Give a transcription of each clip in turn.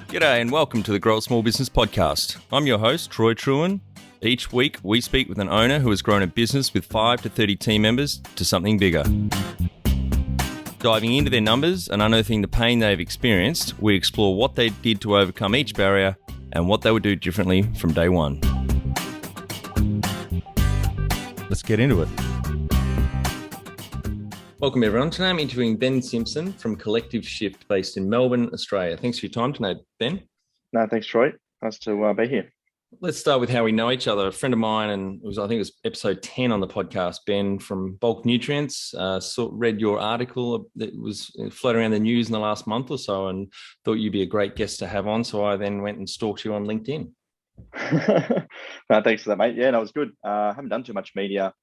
G'day and welcome to the Grow a Small Business Podcast. I'm your host, Troy Truen. Each week, we speak with an owner who has grown a business with 5 to 30 team members to something bigger. Diving into their numbers and unearthing the pain they've experienced, we explore what they did to overcome each barrier and what they would do differently from day one. Let's get into it. Welcome everyone. Today I'm interviewing Ben Simpson from Collective Shift based in Melbourne, Australia. Thanks for your time tonight, Ben. No, thanks, Troy. Nice to be here. Let's start with how we know each other. A friend of mine, and I think it was episode 10 on the podcast, Ben from Bulk Nutrients, read your article that was floating around the news in the last month or so and thought you'd be a great guest to have on. So I then went and stalked you on LinkedIn. No, thanks for that, mate. Yeah, no, it was good. I haven't done too much media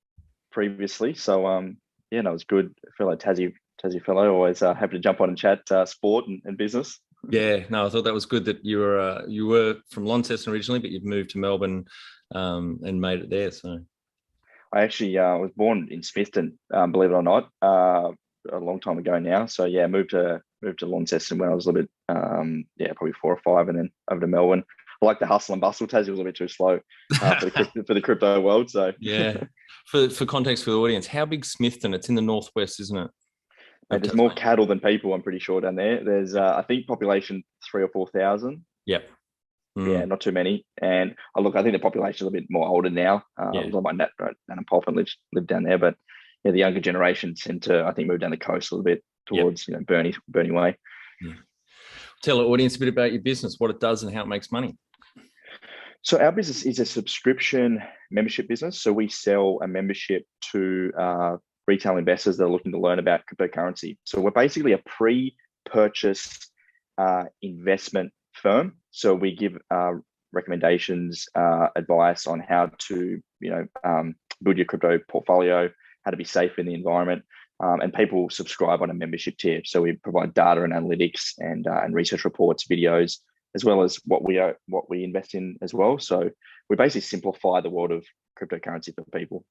previously. So, yeah, no, it was good. I feel like Tassie fellow, always happy to jump on and chat sport and business. Yeah, no, I thought that was good that you were from Launceston originally, but you've moved to Melbourne and made it there. So I actually was born in Smithton, believe it or not, a long time ago now. So yeah, moved to Launceston when I was a little bit, probably 4 or 5, and then over to Melbourne. I like the hustle and bustle. Tassie was a bit too slow for the crypto world. So yeah, for context for the audience, how big's Smithton? It's in the northwest, isn't it? There's more cattle than people, I'm pretty sure, down there. There's, I think, population 3,000 or 4,000. Yep. Yeah, not too many. And I think the population is a little bit more older now. A lot of my Nat and Pop and live down there, but yeah, the younger generation tend to, I think, move down the coast a little bit towards Burnie way. Yeah. Tell the audience a bit about your business, what it does, and how it makes money. So our business is a subscription membership business. So we sell a membership to retail investors that are looking to learn about cryptocurrency. So we're basically a pre-purchase investment firm. So we give recommendations, advice on how to, build your crypto portfolio, how to be safe in the environment, and people subscribe on a membership tier. So we provide data and analytics and research reports, videos, as well as what we invest in as well. So we basically simplify the world of cryptocurrency for people.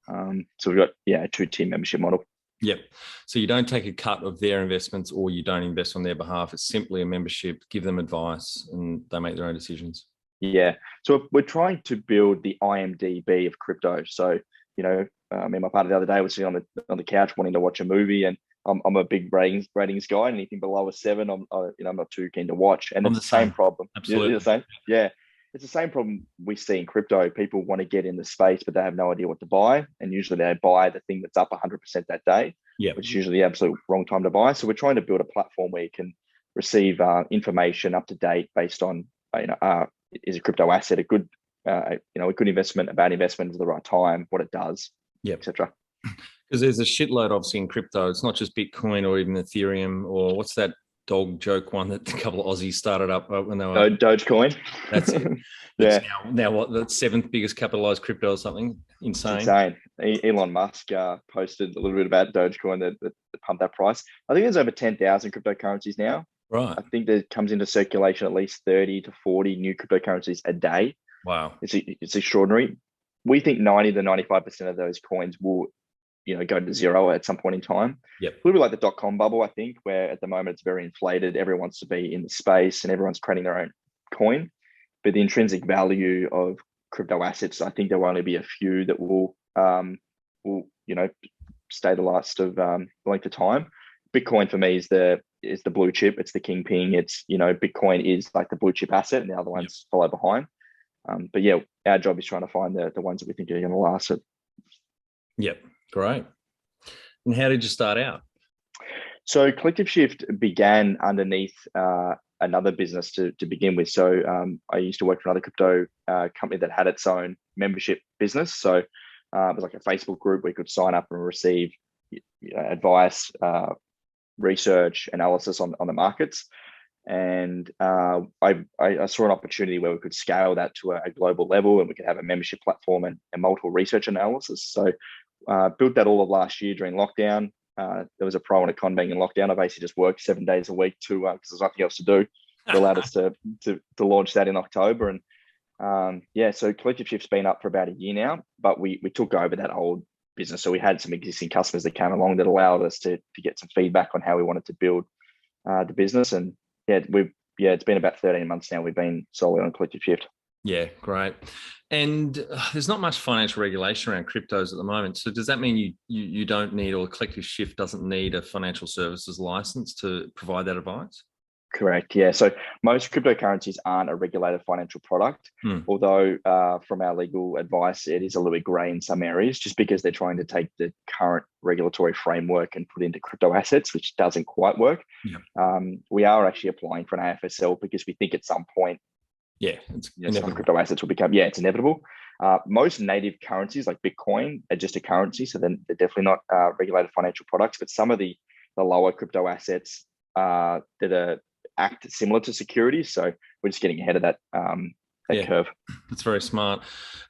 So we've got a 2-tier membership model. Yep. So you don't take a cut of their investments or you don't invest on their behalf. It's simply a membership, give them advice and they make their own decisions. Yeah. So we're trying to build the IMDb of crypto. So, me and my partner the other day was sitting on the couch wanting to watch a movie, and I'm a big ratings guy. Anything below a 7, I'm not too keen to watch. And it's the same problem. Absolutely. You're the same. Yeah. It's the same problem we see in crypto. People want to get in the space, but they have no idea what to buy. And usually they buy the thing that's up 100% that day, which is usually the absolute wrong time to buy. So we're trying to build a platform where you can receive information up to date based on, is a crypto asset a good, a good investment, a bad investment at the right time, what it does, etc. Because there's a shitload obviously in crypto. It's not just Bitcoin or even Ethereum or what's that dog joke one that a couple of Aussies started up when they were Dogecoin. That's it. That's now what, the 7th biggest capitalized crypto or something. Insane. It's insane. Elon Musk posted a little bit about Dogecoin that pumped that price. I think there's over 10,000 cryptocurrencies now. Right. I think there comes into circulation at least 30 to 40 new cryptocurrencies a day. Wow. It's extraordinary. We think 90 to 95% of those coins will go to zero at some point in time. Yep. A little bit like the .com bubble, I think, where at the moment it's very inflated. Everyone wants to be in the space and everyone's creating their own coin. But the intrinsic value of crypto assets, I think there will only be a few that will stay the last of length of time. Bitcoin for me is the blue chip. It's the kingpin. It's, Bitcoin is like the blue chip asset and the other ones follow behind. But yeah, our job is trying to find the ones that we think are going to last it. Yep. Great. And how did you start out? So Collective Shift began underneath another business to begin with. So I used to work for another crypto company that had its own membership business. So it was like a Facebook group where you could sign up and receive advice, research, analysis on the markets. And I saw an opportunity where we could scale that to a global level and we could have a membership platform and multiple research analysis. So built that all of last year during lockdown. There was a pro and a con being in lockdown. I basically just worked 7 days a week because there's nothing else to do. It allowed us to launch that in October. And so Collective Shift's been up for about a year now, but we took over that old business. So we had some existing customers that came along that allowed us to get some feedback on how we wanted to build the business. And yeah, we've yeah, it's been about 13 months now. We've been solely on Collective Shift. Yeah, great. And there's not much financial regulation around cryptos at the moment. So does that mean you don't need, or Collective Shift doesn't need, a financial services license to provide that advice? Correct. Yeah. So most cryptocurrencies aren't a regulated financial product, although from our legal advice, it is a little bit grey in some areas, just because they're trying to take the current regulatory framework and put into crypto assets, which doesn't quite work. Yeah. We are actually applying for an AFSL because we think at some point, it's some crypto assets will become, it's inevitable. Most native currencies like Bitcoin are just a currency, so then they're definitely not regulated financial products. But some of the lower crypto assets that are act similar to securities, so we're just getting ahead of that curve. That's very smart.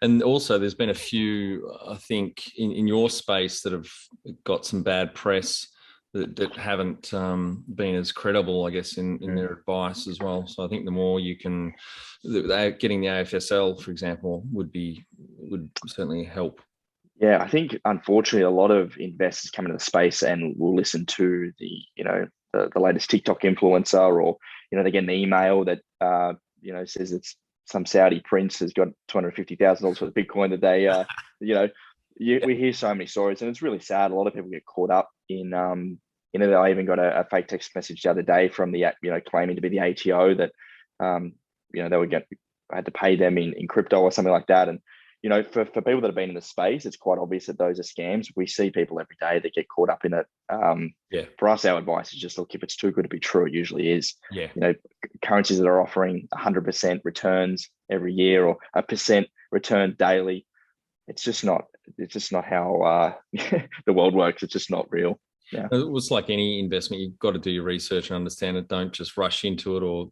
And also, there's been a few, I think, in your space that have got some bad press that haven't been as credible, I guess, in their advice as well. So I think the more you can, getting the AFSL, for example, would certainly help. Yeah, I think unfortunately a lot of investors come into the space and will listen to the latest TikTok influencer, or they get an email that says it's some Saudi prince has got $250,000 for the Bitcoin that they we hear so many stories, and it's really sad. A lot of people get caught up in I even got a fake text message the other day from the claiming to be the ATO that they would I had to pay them in crypto or something like that. And for people that have been in the space, it's quite obvious that those are scams. We see people every day that get caught up in it. For us, our advice is just look, if it's too good to be true, it usually is. Currencies that are offering 100% returns every year or 1% return daily, it's just not how the world works. It's just not real. Yeah. It was like any investment, you've got to do your research and understand it. Don't just rush into it, or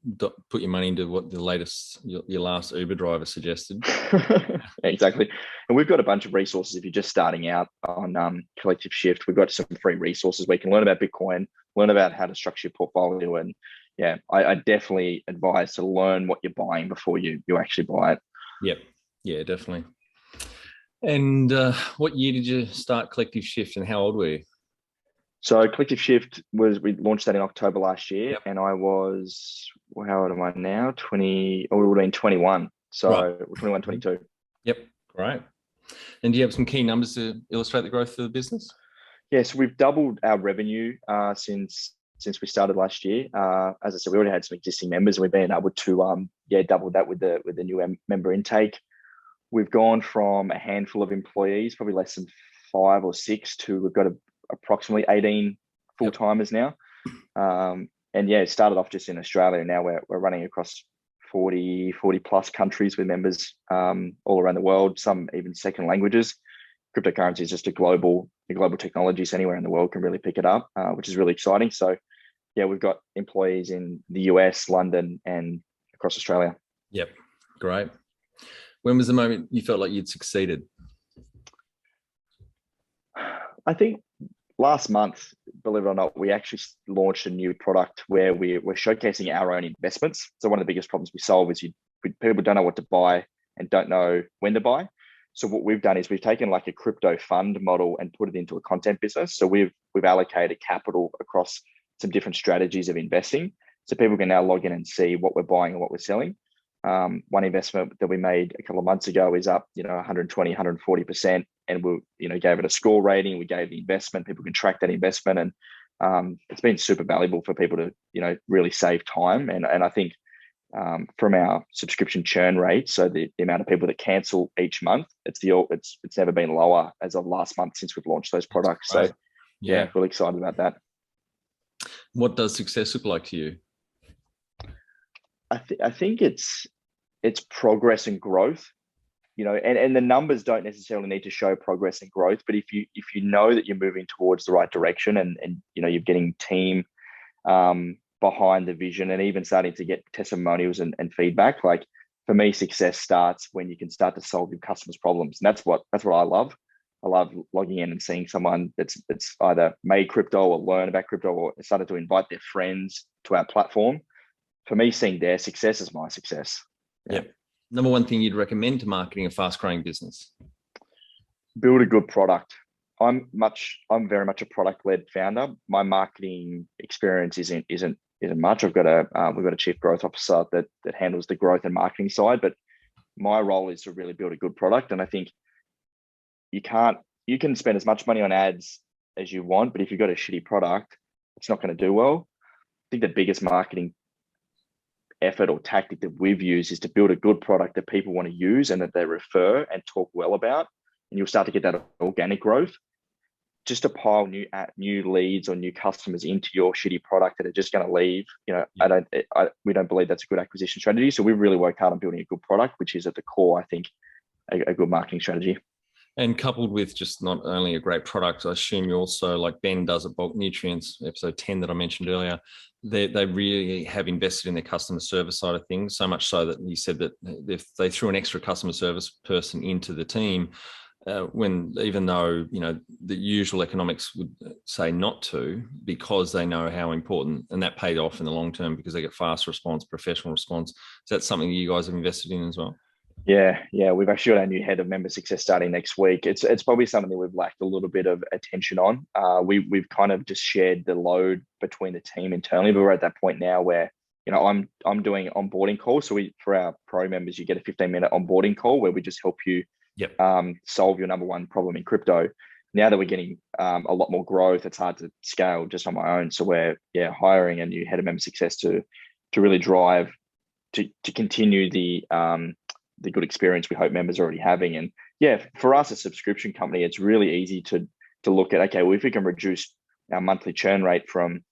put your money into what your last Uber driver suggested. Exactly. And we've got a bunch of resources. If you're just starting out on Collective Shift, we've got some free resources where you can learn about Bitcoin, learn about how to structure your portfolio. And I definitely advise to learn what you're buying before you actually buy it. Yep. Yeah, definitely. And what year did you start Collective Shift, and how old were you? So Collective Shift we launched that in October last year, and I was, how old am I now? 20, or it would have been 21. So right. 21, 22. Yep, great. And do you have some key numbers to illustrate the growth of the business? Yeah, so we've doubled our revenue since we started last year. As I said, we already had some existing members, and we've been able to double that with the new member intake. We've gone from a handful of employees, probably less than 5 or 6, to we've got approximately 18 full-timers now. And it started off just in Australia. Now we're running across 40 plus countries with members all around the world, some even second languages. Cryptocurrency is just a global technology, so anywhere in the world can really pick it up, which is really exciting. So we've got employees in the US, London, and across Australia. Yep, great. When was the moment you felt like you'd succeeded? I think last month, believe it or not, we actually launched a new product where we're showcasing our own investments. So one of the biggest problems we solve is people don't know what to buy and don't know when to buy. So what we've done is we've taken like a crypto fund model and put it into a content business. So we've allocated capital across some different strategies of investing, so people can now log in and see what we're buying and what we're selling. One investment that we made a couple of months ago is up 120, 140%, and we gave it a score rating. We gave the investment, people can track that investment, and it's been super valuable for people to really save time. And I think from our subscription churn rate, so the amount of people that cancel each month, it's never been lower as of last month since we've launched those products. So really excited about that. What does success look like to you? I think it's progress and growth, and the numbers don't necessarily need to show progress and growth, but if you know that you're moving towards the right direction, and you're getting team behind the vision, and even starting to get testimonials and feedback. Like for me, success starts when you can start to solve your customers' problems, and that's what I love. I love logging in and seeing someone that's either made crypto or learn about crypto or started to invite their friends to our platform. For me, seeing their success is my success. Yeah. Number one thing you'd recommend to marketing a fast-growing business? Build a good product. I'm very much a product-led founder. My marketing experience isn't isn't much. We've got a chief growth officer that handles the growth and marketing side, but my role is to really build a good product. And I think you can spend as much money on ads as you want, but if you've got a shitty product, it's not going to do well. I think the biggest marketing effort or tactic that we've used is to build a good product that people want to use and that they refer and talk well about, and you'll start to get that organic growth. Just to pile new leads or new customers into your shitty product that are just going to leave, we don't believe that's a good acquisition strategy. So we've really worked hard on building a good product, which is at the core, I think, a good marketing strategy. And coupled with just not only a great product, I assume you also, like Ben does at Bulk Nutrients, episode 10 that I mentioned earlier, they really have invested in their customer service side of things, so much so that you said that if they threw an extra customer service person into the team, even though the usual economics would say not to, because they know how important, and that paid off in the long term because they get fast response, professional response. Is that something you guys have invested in as well? Yeah. We've actually got our new head of member success starting next week. It's probably something that we've lacked a little bit of attention on. We've kind of just shared the load between the team internally, but we're at that point now where I'm doing onboarding calls. So for our pro members, you get a 15-minute onboarding call where we just help you solve your number one problem in crypto. Now that we're getting a lot more growth, it's hard to scale just on my own. So we're hiring a new head of member success to really drive to continue the good experience we hope members are already having. And for us, a subscription company, it's really easy to look at, okay, well, if we can reduce our monthly churn rate from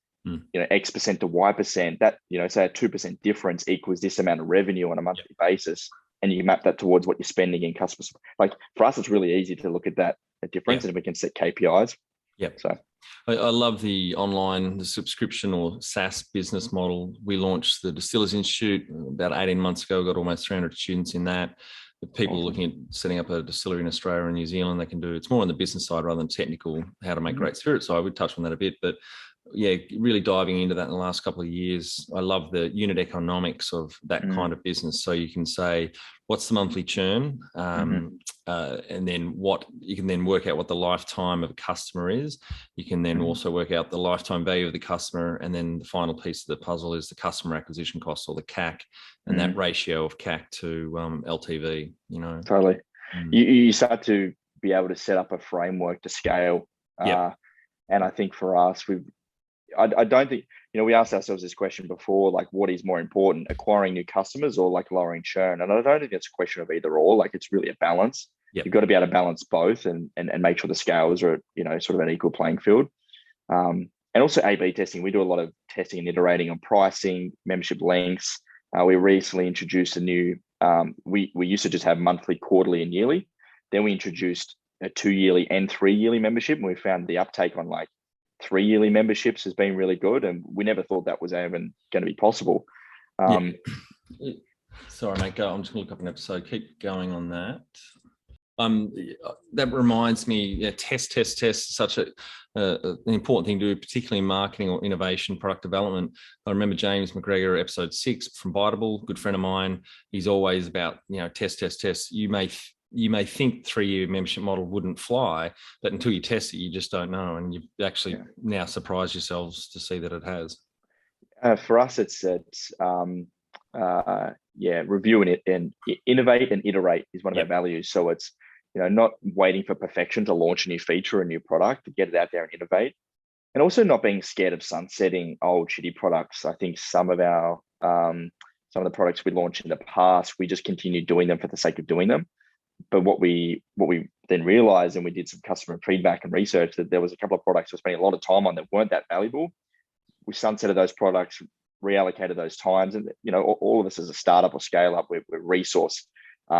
X% to Y%, that say a 2% difference equals this amount of revenue on a monthly basis, and you map that towards what you're spending in customers. Like for us, it's really easy to look at that difference, and we can set KPIs. So I love the subscription or SaaS business model. We launched the Distillers Institute about 18 months ago. Got almost 300 students in that. If people are looking at setting up a distillery in Australia and New Zealand, they can do it's more on the business side rather than technical, how to make great spirits. So I would touch on that a bit, but really diving into that in the last couple of years. I love the unit economics of that kind of business. So you can say, what's the monthly churn? And then you can then work out what the lifetime of a customer is. You can then also work out the lifetime value of the customer. And then the final piece of the puzzle is the customer acquisition cost, or the CAC, and that ratio of CAC to LTV, Totally. You start to be able to set up a framework to scale. And I think for us, I don't think, we asked ourselves this question before, like, what is more important, acquiring new customers or like lowering churn? And I don't think it's a question of either or. Like, it's really a balance. You've got to be able to balance both and make sure the scales are, sort of an equal playing field. And also A/B testing. We do a lot of testing and iterating on pricing, membership lengths. We recently introduced a new, we used to just have monthly, quarterly, and yearly. Then we introduced a 2-yearly and 3-yearly membership, and we found the uptake on like 3-yearly memberships has been really good, and we never thought that was even going to be possible. Sorry, mate. I'm just going to look up an episode. Keep going on that. That reminds me, test is such an important thing to do, particularly in marketing or innovation, product development. I remember James McGregor, episode 6 from Biteable, good friend of mine. He's always about, test. You may think 3-year membership model wouldn't fly, but until you test it, you just don't know. And you've actually now surprised yourselves to see that it has. For us, it's review and innovate and iterate is one of our values. So it's, not waiting for perfection to launch a new feature, a new product, to get it out there and innovate. And also not being scared of sunsetting old shitty products. I think some of the products we launched in the past, we just continued doing them for the sake of doing them. But what we then realized, and we did some customer feedback and research, that there was a couple of products we're spending a lot of time on that weren't that valuable. We sunsetted those products, reallocated those times, and all of us as a startup or scale up, we're resource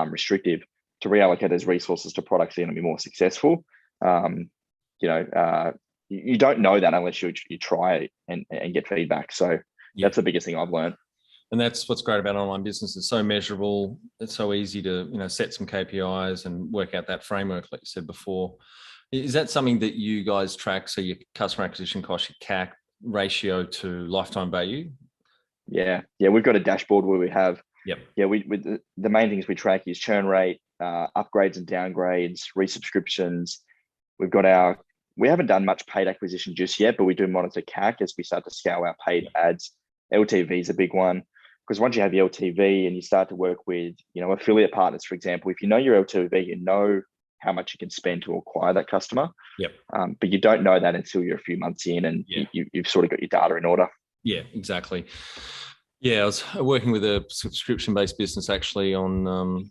restrictive. To reallocate those resources to products that are going to be more successful. You don't know that unless you try and get feedback. So that's the biggest thing I've learned. And that's what's great about online business. It's so measurable. It's so easy to, set some KPIs and work out that framework, like you said before. Is that something that you guys track? So your customer acquisition cost, your CAC ratio to lifetime value? Yeah. We've got a dashboard where we have, the main things we track is churn rate, upgrades and downgrades, resubscriptions. We haven't done much paid acquisition just yet, but we do monitor CAC as we start to scale our paid ads LTV is a big one, because once you have the LTV and you start to work with, affiliate partners, for example, if you know your LTV, you know how much you can spend to acquire that customer. Yep. But you don't know that until you're a few months in and you've sort of got your data in order. Yeah, exactly. Yeah, I was working with a subscription-based business actually on,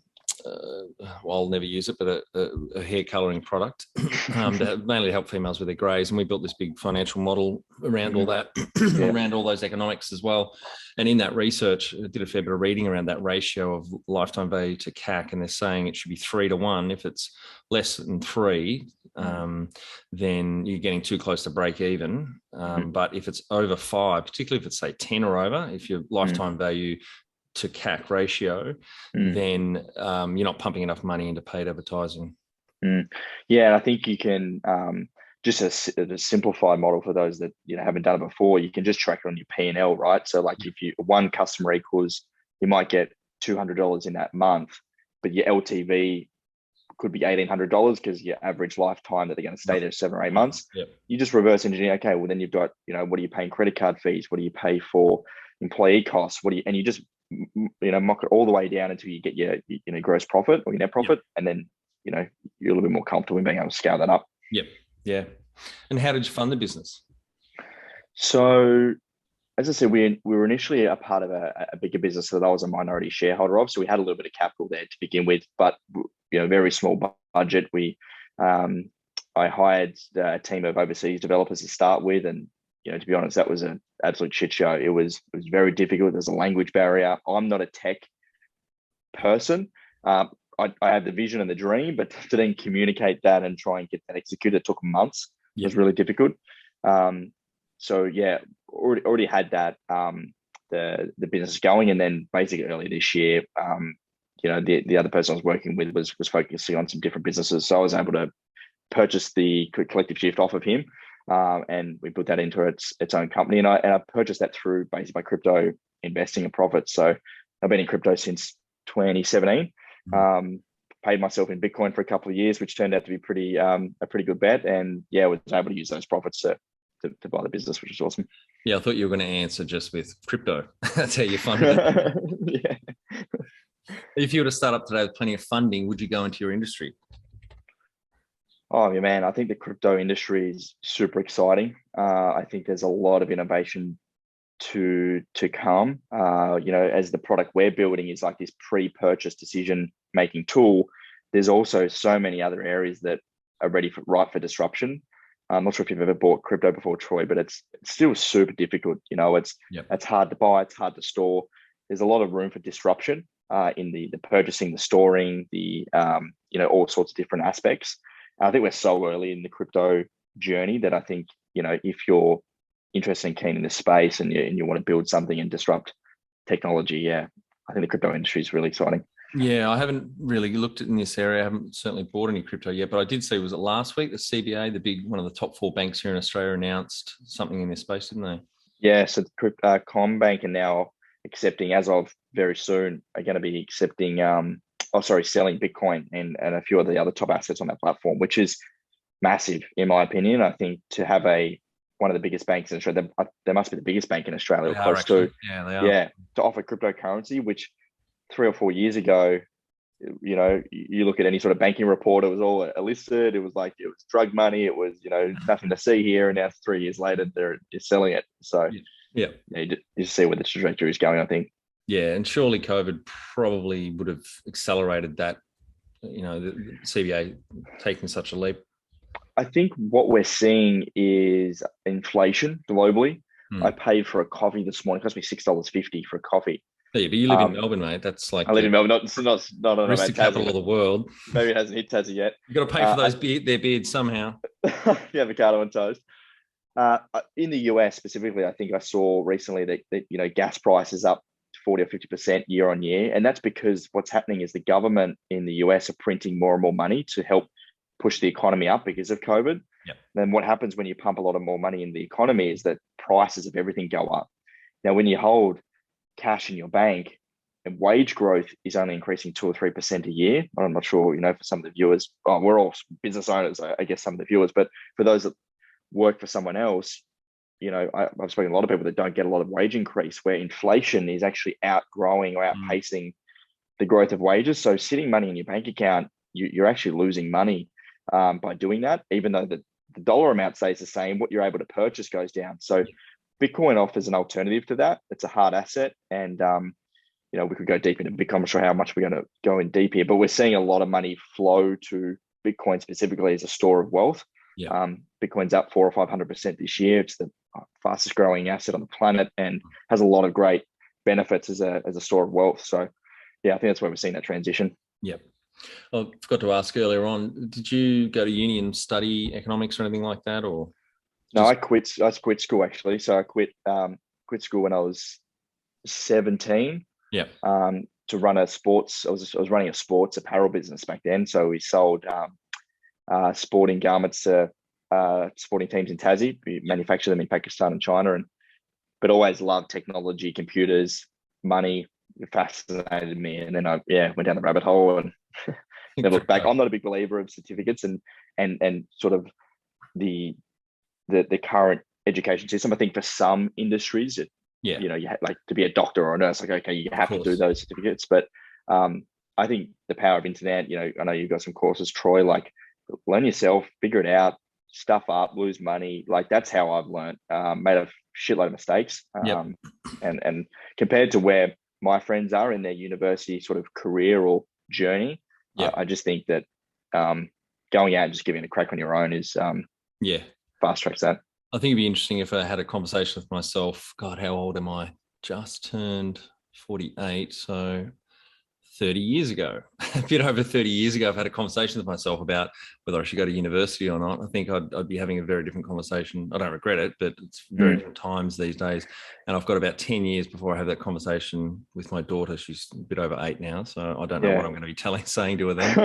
I'll never use it, but a hair coloring product to mainly help females with their greys. And we built this big financial model around all that, around all those economics as well. And in that research, I did a fair bit of reading around that ratio of lifetime value to CAC. And they're saying it should be 3 to 1. If it's less than 3, then you're getting too close to break even. But if it's over 5, particularly if it's say 10 or over, if your lifetime value to CAC ratio, then you're not pumping enough money into paid advertising. Yeah, I think you can just a simplified model for those that haven't done it before. You can just track it on your P&L, right? So like if you one customer equals, you might get $200 in that month, but your LTV could be $1,800 because your average lifetime that they're going to stay there 7 or 8 months. You just reverse engineer. Okay, well then you've got what are you paying credit card fees? What do you pay for employee costs? And you just mock it all the way down until you get your gross profit or your net profit, and then you're a little bit more comfortable in being able to scale that up. Yeah. And how did you fund the business? So, as I said, we were initially a part of a bigger business that I was a minority shareholder of. So we had a little bit of capital there to begin with, but very small budget. I hired a team of overseas developers to start with, and to be honest, that was an absolute shit show. It was very difficult. There's a language barrier. I'm not a tech person. I had the vision and the dream, but to then communicate that and try and get that executed, it took months. It was really difficult. So yeah, already had that the business going, and then basically early this year, the other person I was working with was focusing on some different businesses, so I was able to purchase the Collective Shift off of him, and we put that into its own company, and I purchased that through basically my crypto investing and profits. So I've been in crypto since 2017. Paid myself in Bitcoin for a couple of years, which turned out to be a pretty good bet, and was able to use those profits to buy the business, which is awesome. Yeah, I thought you were going to answer just with crypto. That's how you funded it. Yeah. If you were to start up today with plenty of funding, would you go into your industry? Oh, yeah, man, I think the crypto industry is super exciting. I think there's a lot of innovation to come. As the product we're building is like this pre-purchase decision-making tool, there's also so many other areas that are ripe for disruption. I'm not sure if you've ever bought crypto before, Troy, but it's still super difficult. It's hard to buy, it's hard to store. There's a lot of room for disruption in the purchasing, the storing, the all sorts of different aspects. I think we're so early in the crypto journey that I think if you're interested and keen in this space and you want to build something and disrupt technology, I think the crypto industry is really exciting. Yeah, I haven't really looked in this area. I haven't certainly bought any crypto yet, but I did see, was it last week, the CBA, one of the top 4 banks here in Australia, announced something in this space, didn't they? Yeah, so CommBank are now accepting, as of very soon, are going to be accepting, selling Bitcoin and a few of the other top assets on that platform, which is massive, in my opinion. I think to have one of the biggest banks in Australia, they must be the biggest bank in Australia, or close to. Yeah, they are. Yeah, to offer cryptocurrency, which 3 or 4 years ago, you look at any sort of banking report, it was all illicit. It was drug money. It was, nothing to see here. And now 3 years later, they're selling it. So you see where the trajectory is going, I think. Yeah, and surely COVID probably would have accelerated that, the CBA taking such a leap. I think what we're seeing is inflation globally. I paid for a coffee this morning. It cost me $6.50 for a coffee. Yeah, but you live in Melbourne, mate. That's like I live in Melbourne, not the capital of the world. Maybe it hasn't hit Tassie yet. You've got to pay for their beards somehow. Yeah, avocado and toast. In the US specifically, I think I saw recently that gas prices up 40 or 50% year on year, and that's because what's happening is the government in the US are printing more and more money to help push the economy up because of COVID. Yep. Then what happens when you pump a lot of more money in the economy is that prices of everything go up. Now, when you hold cash in your bank and wage growth is only increasing 2 or 3% a year, I'm not sure, for some of the viewers, we're all business owners, I guess some of the viewers, but for those that work for someone else, I've spoken to a lot of people that don't get a lot of wage increase, where inflation is actually outgrowing or outpacing the growth of wages. So sitting money in your bank account, you're actually losing money by doing that, even though the dollar amount stays the same. What you're able to purchase goes down. So Bitcoin offers an alternative to that. It's a hard asset, and we could go deep into Bitcoin. I'm not sure how much we're going to go in deep here, but we're seeing a lot of money flow to Bitcoin specifically as a store of wealth. Yeah. Bitcoin's up 400 or 500% this year. It's the fastest growing asset on the planet and has a lot of great benefits as a store of wealth. So, yeah, I think that's where we're seeing that transition. Yeah. I forgot to ask earlier on, did you go to uni and study economics or anything like that, or? No, I quit school actually. So I quit school when I was 17. Yeah. To run a sports, I was running a sports apparel business back then. So we sold sporting garments to sporting teams in Tassie. We manufacture them in Pakistan and China, but always loved technology, computers, money. It fascinated me, and then I went down the rabbit hole and never looked back. I'm not a big believer of certificates and sort of the current education system. I think for some industries, you have, like, to be a doctor or a nurse, like, okay, you have to do those certificates. But I think the power of internet, I know you've got some courses, Troy, like, learn yourself, figure it out, stuff up, lose money. Like, that's how I've learned, made a shitload of mistakes. And compared to where my friends are in their university sort of career or journey, I just think that going out and just giving it a crack on your own is fast tracks that. I think it'd be interesting if I had a conversation with myself. God, how old am I? Just turned 48, so 30 years ago. A bit over 30 years ago, I've had a conversation with myself about whether I should go to university or not. I think I'd be having a very different conversation. I don't regret it, but it's very different times these days. And I've got about 10 years before I have that conversation with my daughter. She's a bit over 8 now, so I don't know what I'm going to be saying to her then.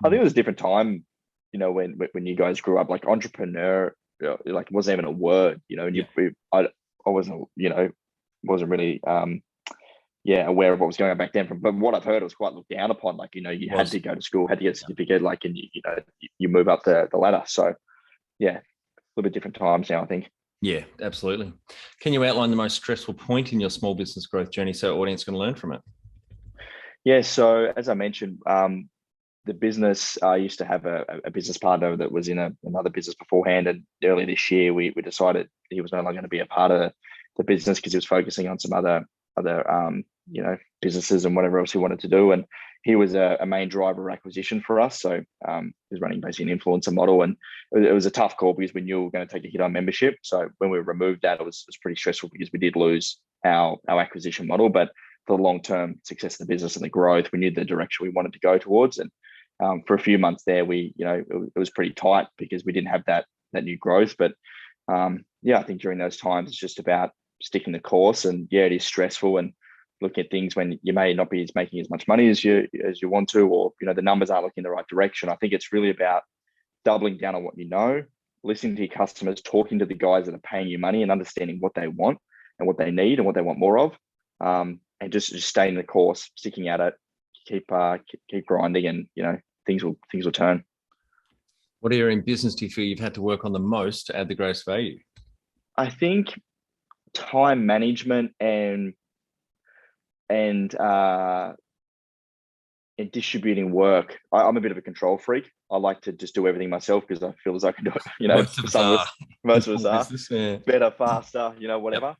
I think it was a different time, when you guys grew up, like entrepreneur, like it wasn't even a word, I wasn't, wasn't really aware of what was going on back then. But what I've heard, it was quite looked down upon. Like, you had to go to school, had to get a certificate, like, and you move up the ladder. So yeah, a little bit different times now, I think. Yeah, absolutely. Can you outline the most stressful point in your small business growth journey so our audience can learn from it? Yeah, so as I mentioned, the business, I used to have a business partner that was in another business beforehand, and earlier this year we decided he was no longer going to be a part of the business because he was focusing on some other businesses and whatever else he wanted to do. And he was a main driver of acquisition for us. So he was running basically an influencer model, and it was a tough call because we knew we were going to take a hit on membership. So when we removed that, it was pretty stressful because we did lose our acquisition model. But for the long-term success of the business and the growth, we knew the direction we wanted to go towards. And for a few months there, it was pretty tight because we didn't have that new growth. But I think during those times, it's just about sticking the course. And it is stressful, and looking at things when you may not be making as much money as you want to, or the numbers aren't looking in the right direction. I think it's really about doubling down on what you know, listening to your customers, talking to the guys that are paying you money, and understanding what they want and what they need and what they want more of, and just staying the course, sticking at it, keep grinding, and things will turn. What area in business do you feel you've had to work on the most to add the greatest value? I think time management and distributing work. I'm a bit of a control freak. I like to just do everything myself because I feel as I can do it. Most of us are. Better, faster, whatever. Yep.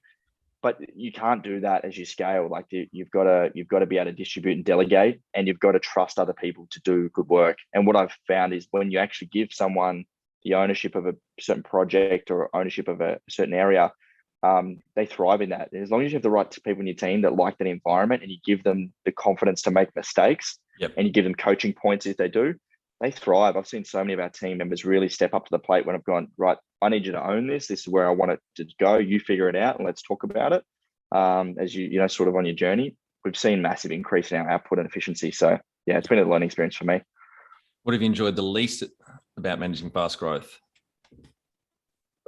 But you can't do that as you scale. Like, you've got to be able to distribute and delegate, and you've got to trust other people to do good work. And what I've found is when you actually give someone the ownership of a certain project or ownership of a certain area, they thrive in that. And as long as you have the right people in your team that like that environment, and you give them the confidence to make mistakes, and you give them coaching points if they do, they thrive. I've seen so many of our team members really step up to the plate when I've gone, right, I need you to own this. This is where I want it to go. You figure it out and let's talk about it. As you sort of on your journey, we've seen massive increase in our output and efficiency. So yeah, it's been a learning experience for me. What have you enjoyed the least about managing fast growth?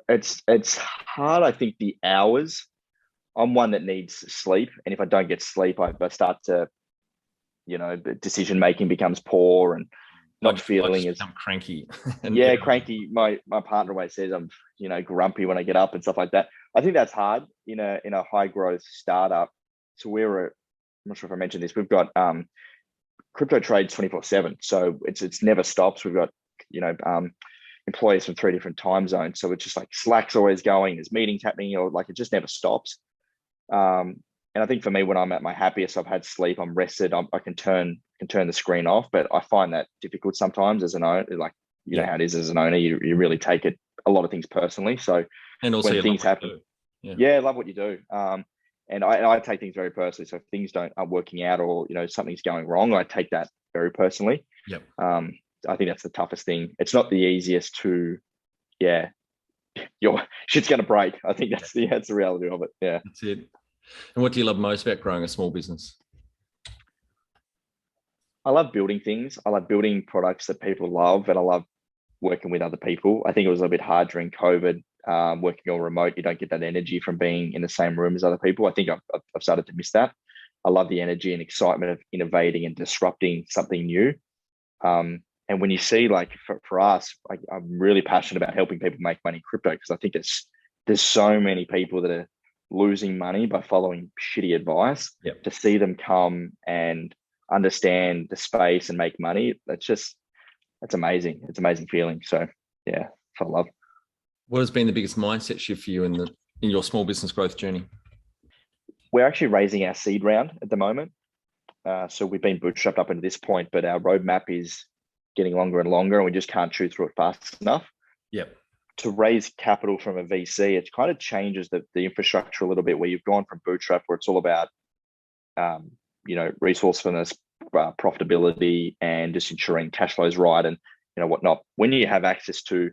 It's hard. I think the hours. I'm one that needs sleep, and if I don't get sleep, I start to, decision making becomes poor and not feeling as I'm cranky. Cranky. My partner always says I'm grumpy when I get up and stuff like that. I think that's hard in a high growth startup. So I'm not sure if I mentioned this. We've got crypto trades 24/7, so it's never stops. We've got employees from 3 different time zones, so it's just like Slack's always going. There's meetings happening, or like it just never stops. And I think for me, when I'm at my happiest, I've had sleep, I'm rested, I can turn the screen off. But I find that difficult sometimes as an owner. Like you know how it is as an owner, you really take a lot of things personally. So and also when things happen, I love what you do. And I take things very personally. So if things aren't working out, or something's going wrong, I take that very personally. Yep. I think that's the toughest thing. It's not the easiest to, your shit's going to break. I think that's the reality of it. Yeah. That's it. And what do you love most about growing a small business? I love building things. I love building products that people love, and I love working with other people. I think it was a little bit hard during COVID, working all remote. You don't get that energy from being in the same room as other people. I think I've started to miss that. I love the energy and excitement of innovating and disrupting something new. And when you see, like for us, I'm really passionate about helping people make money in crypto, because I think there's so many people that are losing money by following shitty advice. Yep. To see them come and understand the space and make money, that's amazing. It's an amazing feeling. So yeah, I love. What has been the biggest mindset shift for you in your small business growth journey? We're actually raising our seed round at the moment. So we've been bootstrapped up into this point, but our roadmap is getting longer and longer, and we just can't chew through it fast enough. Yep. To raise capital from a VC, it kind of changes the infrastructure a little bit, where you've gone from bootstrap, where it's all about resourcefulness, profitability, and just ensuring cash flow is right and whatnot. When you have access to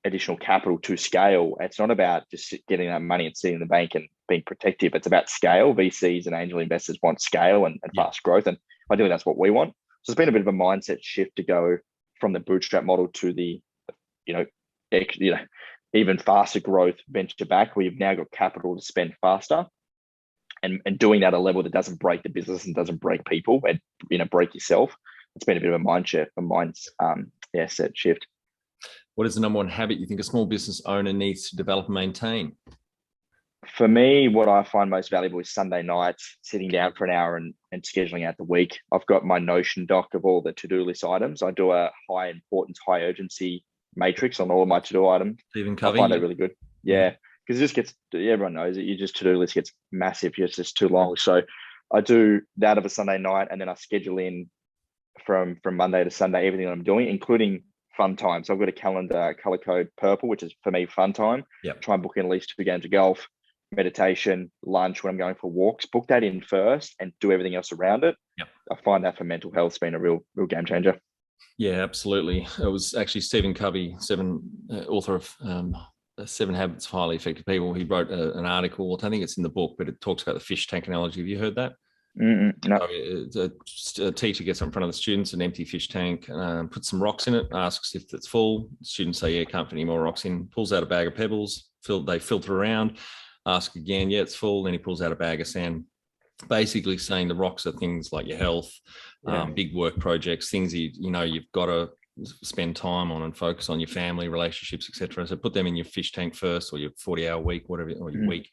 additional capital to scale, it's not about just getting that money and sitting in the bank and being protective. It's about scale. VCs and angel investors want scale and fast growth, and ideally that's what we want. So it's been a bit of a mindset shift to go from the bootstrap model to the even faster growth venture back, where you've now got capital to spend faster, and doing that at a level that doesn't break the business and doesn't break people and break yourself. It's been a bit of a mindset shift. What is the number one habit you think a small business owner needs to develop and maintain? For me, what I find most valuable is Sunday nights, sitting down for an hour and scheduling out the week. I've got my Notion doc of all the to-do list items. I do a high importance, high urgency matrix on all of my to-do items. Stephen Covey. I find that really good. Yeah, because it just gets, everyone knows it. To-do list gets massive. It's just too long. So I do that of a Sunday night, and then I schedule in from Monday to Sunday everything that I'm doing, including fun time. So I've got a calendar color code purple, which is for me fun time. Yep. Try and book in at least 2 games of golf, meditation, lunch when I'm going for walks. Book that in first and do everything else around it. Yep. I find that for mental health has been a real game changer. Yeah, absolutely. It was actually Stephen Covey, author of 7 Habits of Highly Effective People. He wrote an article. I don't think it's in the book, but it talks about the fish tank analogy. Have you heard that? No. So a teacher gets in front of the students, an empty fish tank, puts some rocks in it, asks if it's full. The students say, yeah, can't fit any more rocks in. Pulls out a bag of pebbles. They filter around. Ask again, yeah, it's full. Then he pulls out a bag of sand. Basically saying the rocks are things like your health, big work projects, things you've got to spend time on and focus on, your family, relationships, etc. So put them in your fish tank first, or your 40-hour week, whatever, or your week,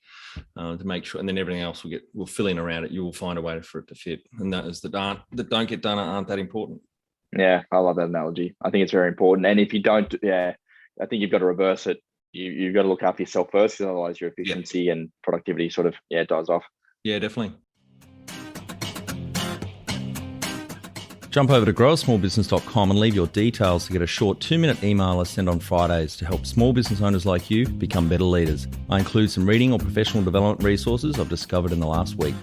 to make sure, and then everything else will fill in around it. You will find a way for it to fit, and that is that don't get done aren't that important. Yeah, I love that analogy. I think it's very important, and if you don't, I think you've got to reverse it. You've got to look after yourself first, because otherwise your efficiency and productivity sort of dies off. Yeah, definitely. Jump over to growasmallbusiness.com and leave your details to get a short 2-minute email I send on Fridays to help small business owners like you become better leaders. I include some reading or professional development resources I've discovered in the last week.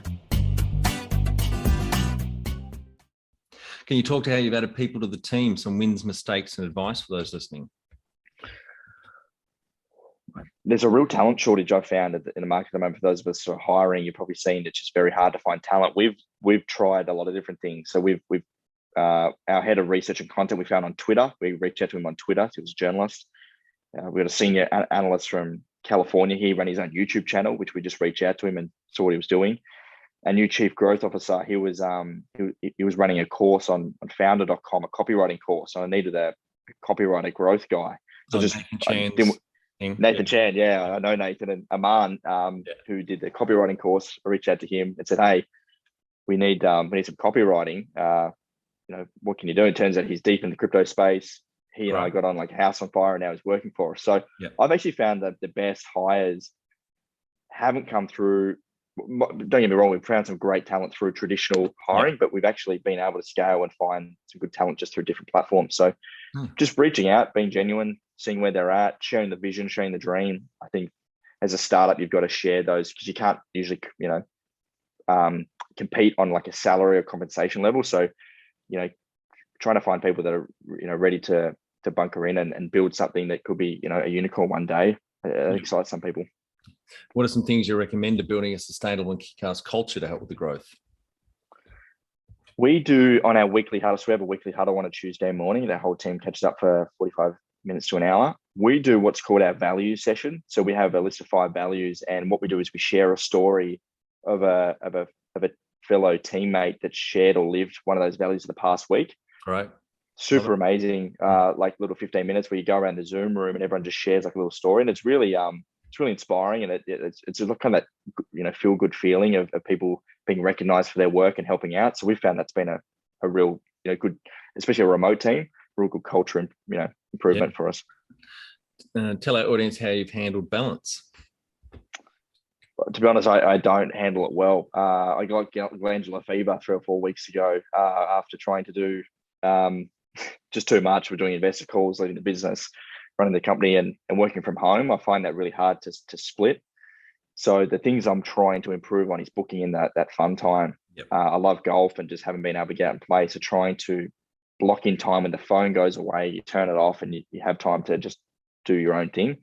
Can you talk to how you've added people to the team, some wins, mistakes, and advice for those listening? There's a real talent shortage I've found in the market at the moment. For those of us who are hiring, you've probably seen it's just very hard to find talent. We've tried a lot of different things. So we've our head of research and content we found on Twitter. We reached out to him on Twitter. He was a journalist. We got a senior analyst from California. He ran his own YouTube channel, which we just reached out to him and saw what he was doing. A new chief growth officer. He was running a course on Founder.com, a copywriting course. So I needed a copywriter growth guy. So just Nathan Chan's thing. Nathan Chan, yeah, I know Nathan and Aman, who did the copywriting course. I reached out to him and said, "Hey, we need some copywriting. What can you do?" It turns out he's deep in the crypto space. He and I got on like a house on fire, and now he's working for us. So I've actually found that the best hires haven't come through. Don't get me wrong, we've found some great talent through traditional hiring, but we've actually been able to scale and find some good talent just through different platforms. So just reaching out, being genuine, seeing where they're at, sharing the vision, sharing the dream. I think as a startup, you've got to share those, because you can't usually, compete on like a salary or compensation level. So, trying to find people that are, ready to bunker in and build something that could be, a unicorn one day, excites some people. What are some things you recommend to building a sustainable and kick-ass culture to help with the growth? We do on our weekly huddle. So we have a weekly huddle on a Tuesday morning. The whole team catches up for 45 minutes to an hour. We do what's called our value session. So we have a list of 5 values, and what we do is we share a story of a fellow teammate that shared or lived one of those values of the past week. Right. Super amazing. Like little 15 minutes where you go around the Zoom room and everyone just shares like a little story, and it's really inspiring, and it's a kind of that feel good feeling of people being recognized for their work and helping out. So we found that's been a real good, especially a remote team, real good culture and improvement for us. Tell our audience how you've handled balance. To be honest, I don't handle it well. I got glandular fever 3 or 4 weeks ago after trying to do just too much. We're doing investor calls, leading the business, running the company, and working from home. I find that really hard to split. So the things I'm trying to improve on is booking in that fun time. I love golf and just haven't been able to get out and play. So trying to block in time when the phone goes away, you turn it off, and you have time to just do your own thing.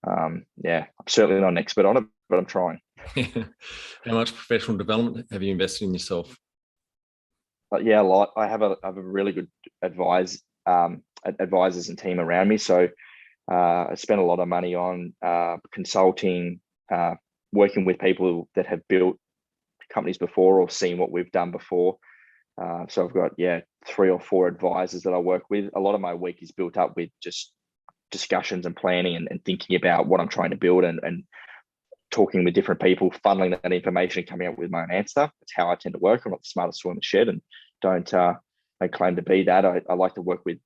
I'm certainly not an expert on it, but I'm trying. How much professional development have you invested in yourself? A lot. I have a really good advisors and team around me. So I spend a lot of money on consulting, working with people that have built companies before or seen what we've done before. So I've got 3 or 4 advisors that I work with. A lot of my week is built up with just discussions and planning and thinking about what I'm trying to build and talking with different people, funneling that information, coming up with my own answer. That's how I tend to work. I'm not the smartest tool in the shed, and don't claim to be that. I like to work with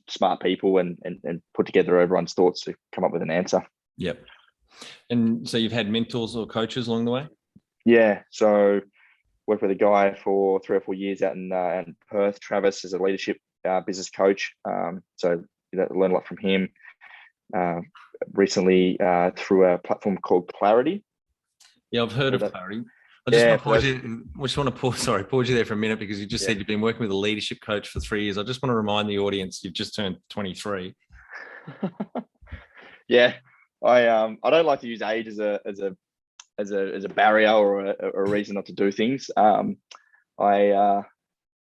smart people and put together everyone's thoughts to come up with an answer. Yep. And so you've had mentors or coaches along the way? Yeah. So worked with a guy for 3 or 4 years out in Perth. Travis is a leadership business coach. So learned a lot from him. Recently through a platform called Clarity. Yeah, I've heard of Clarity. I just want to pause you there for a minute, because you just said you've been working with a leadership coach for 3 years. I just want to remind the audience you've just turned 23. Yeah, I don't like to use age as a barrier or a reason not to do things.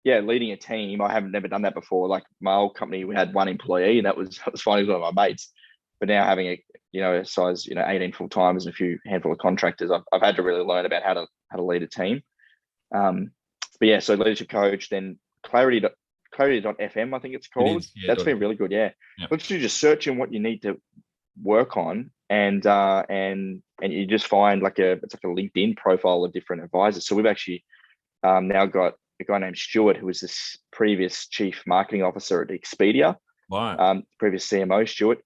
Leading a team, I haven't never done that before. Like my old company, we had 1 employee, and that was fine with one of my mates. But now having a size 18 full timers and a handful of contractors, I've had to really learn about how to lead a team. So leadership coach, then clarity.fm, I think it's called. That's been really good. Literally just searching what you need to work on, and you just find it's like a LinkedIn profile of different advisors. So we've actually now got a guy named Stuart, who was this previous chief marketing officer at Expedia. Wow. Previous CMO, Stuart.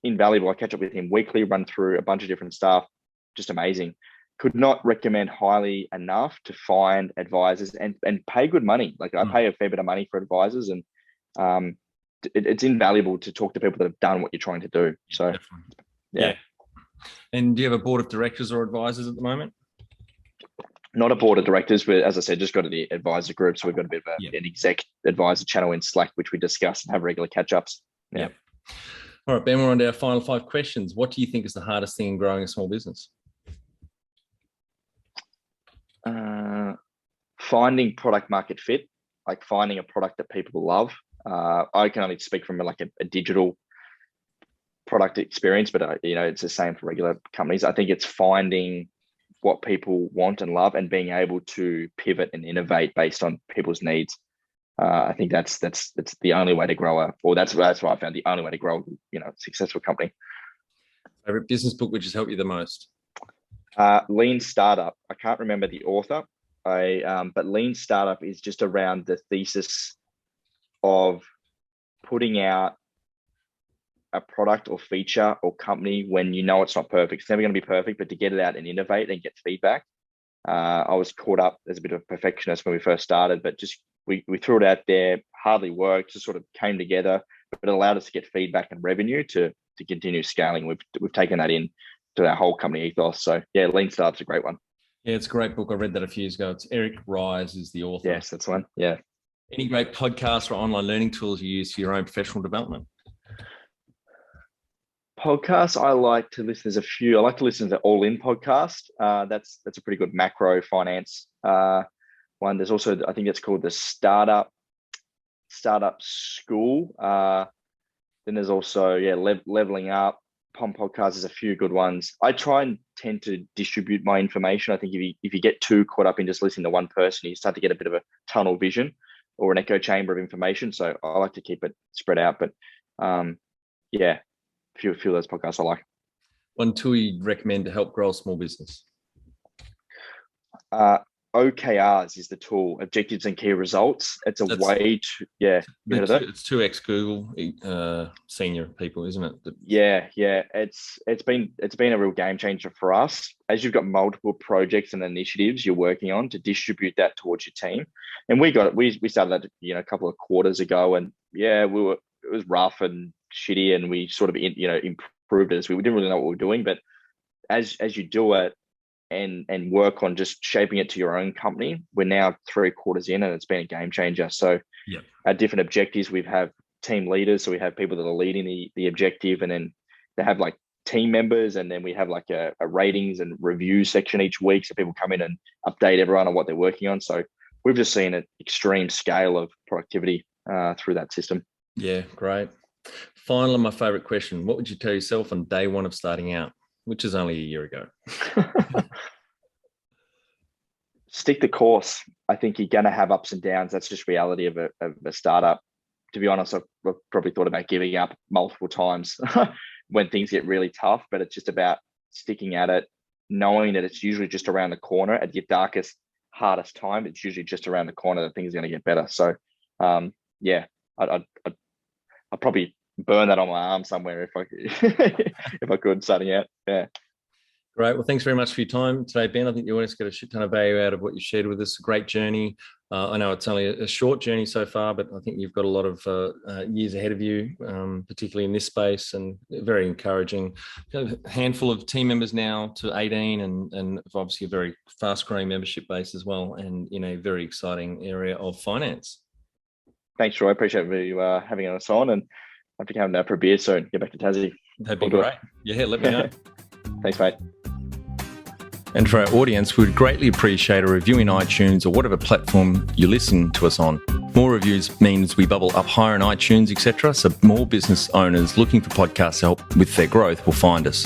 Invaluable. I catch up with him weekly, run through a bunch of different stuff. Just amazing. Could not recommend highly enough to find advisors and pay good money. Like I pay a fair bit of money for advisors, and it's invaluable to talk to people that have done what you're trying to do. So yeah. And do you have a board of directors or advisors at the moment? Not a board of directors, but as I said, just got to the advisor group. So we've got a bit of an exec advisor channel in Slack, which we discuss and have regular catch-ups. Yeah. All right, Ben, we're on to our final 5 questions. What do you think is the hardest thing in growing a small business? Finding product market fit, like finding a product that people love. I can only speak from a digital product experience, but it's the same for regular companies. I think it's finding what people want and love and being able to pivot and innovate based on people's needs. I think that's the only way to grow that's what I found, the only way to grow, successful company. Favorite business book which has helped you the most? Lean Startup. I can't remember the author. But Lean Startup is just around the thesis of putting out a product or feature or company when it's not perfect. It's never going to be perfect, but to get it out and innovate and get feedback. I was caught up as a bit of a perfectionist when we first started, but just we threw it out there, hardly worked, just sort of came together, but it allowed us to get feedback and revenue to continue scaling. We've taken that in to our whole company ethos. So yeah, Lean Startup's a great one. Yeah, it's a great book. I read that a few years ago. It's Eric Ries is the author. Yes, that's one. Yeah. Any great podcasts or online learning tools you use for your own professional development? Podcasts I like to listen. There's a few. I like to listen to the All In podcast. That's a pretty good macro finance one. There's also, I think it's called the Startup School. Then there's also Leveling Up. POM podcast. There's a few good ones. I try and tend to distribute my information. I think if you get too caught up in just listening to one person, you start to get a bit of a tunnel vision or an echo chamber of information. So I like to keep it spread out. But a few of those podcasts I like. One tool you'd recommend to help grow a small business? OKRs is the tool, objectives and key results. It's a way to, it's 2x Google senior people, isn't it? Yeah. It's been a real game changer for us. As you've got multiple projects and initiatives you're working on, to distribute that towards your team. And we started that, a couple of quarters ago, and it was rough and shitty, and we sort of improved it as we didn't really know what we were doing. But as you do it and work on just shaping it to your own company, we're now 3 quarters in, and it's been a game changer. So our different objectives, we have team leaders, so we have people that are leading the objective, and then they have like team members, and then we have like a ratings and review section each week, so people come in and update everyone on what they're working on. So we've just seen an extreme scale of productivity through that system. Yeah, great. Finally, my favorite question: what would you tell yourself on day one of starting out, which is only a year ago? Stick the course. I think you're going to have ups and downs. That's just reality of a startup. To be honest, I've probably thought about giving up multiple times when things get really tough, but it's just about sticking at it, knowing that it's usually just around the corner at your darkest, hardest time. It's usually just around the corner that things are going to get better. So, I'd probably burn that on my arm somewhere if I could, starting out. Yeah. Great. Well, thanks very much for your time today, Ben. I think the audience got a shit ton of value out of what you shared with us. A great journey. I know it's only a short journey so far, but I think you've got a lot of years ahead of you, particularly in this space, and very encouraging. A handful of team members now to 18, and obviously a very fast-growing membership base as well, and in a very exciting area of finance. Thanks, Troy. I appreciate you having us on, and I have to come down for a beer soon. Get back to Tassie. That'd be great. Yeah, let me know. Thanks, mate. And for our audience, we would greatly appreciate a review in iTunes or whatever platform you listen to us on. More reviews means we bubble up higher in iTunes, etc. So more business owners looking for podcast help with their growth will find us.